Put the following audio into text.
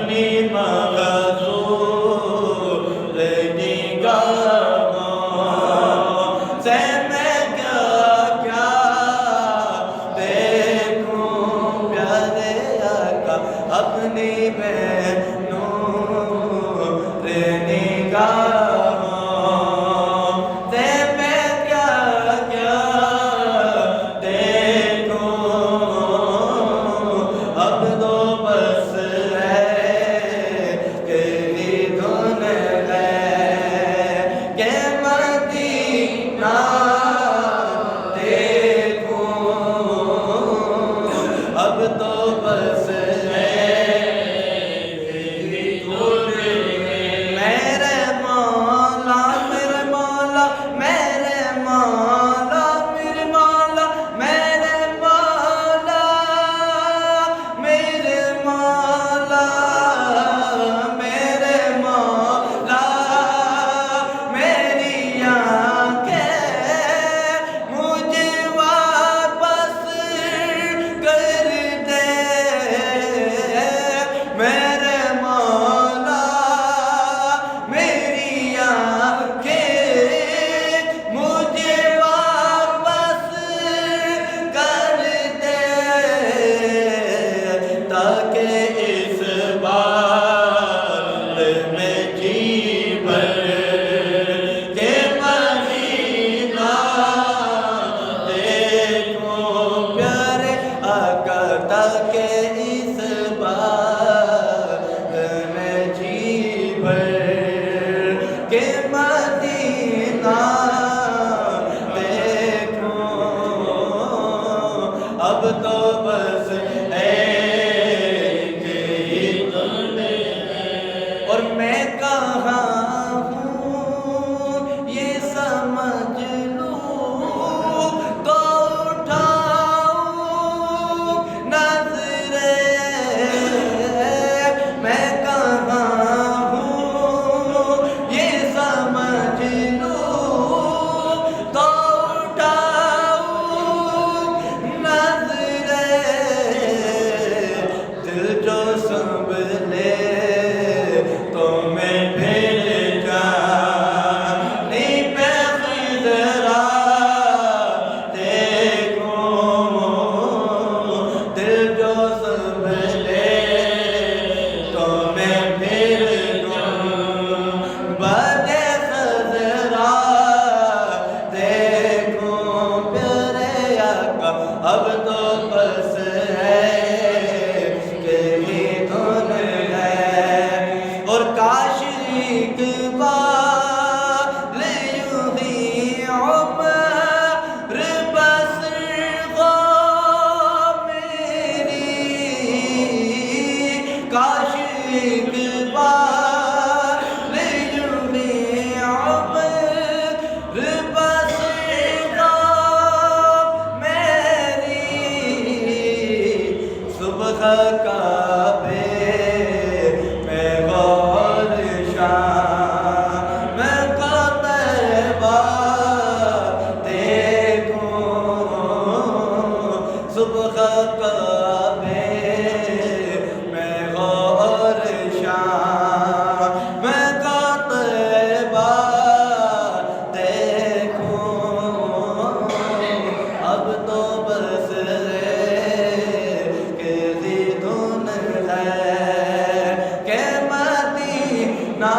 अपनी मग़ज़ूर निगाहों से मैं क्या क्या देखूं प्यारे आका अपनी बेनूर निगाहों से मैं क्या क्या देखूं अब तो बस अब तो बस मेरे मौला मेरे मौला मेरे मौला मेरे मौला मेरे मौला मेरे मौला मेरे मौला मेरी आँखें मुझे वापस कर दे मेरे मौला मेरी आँखें मुझे वापस कर दे ताकि इस बार में जी भर के मदीना देखूं प्यारे आका ताकि इस बार में जी भर के मदीना देखूं अब तो बस एक ही और मैं कहाँ हूँ ये समझ लूँ तो उठाऊँ नज़रें मैं कहाँ हूँ ये समझ लूँ तो उठाऊँ नज़रें दिल जो संभले तो मैं फिर जाने पे ज़रा देखूं दिल जो संभले तो मैं फिर बदे ज़रा देखूं प्यारे आका अब तो बस है कि ही धुन है और काश एक बार यूं ही उम्र बस हो मेरी काश एक बार यूं ही उम्र बस हो मेरी सुबह काबे में गौर शाम में तैबा देखूं सुबह काबे में गौर शाम में तैबा देखूं अब तो बस के धुन है के मदीना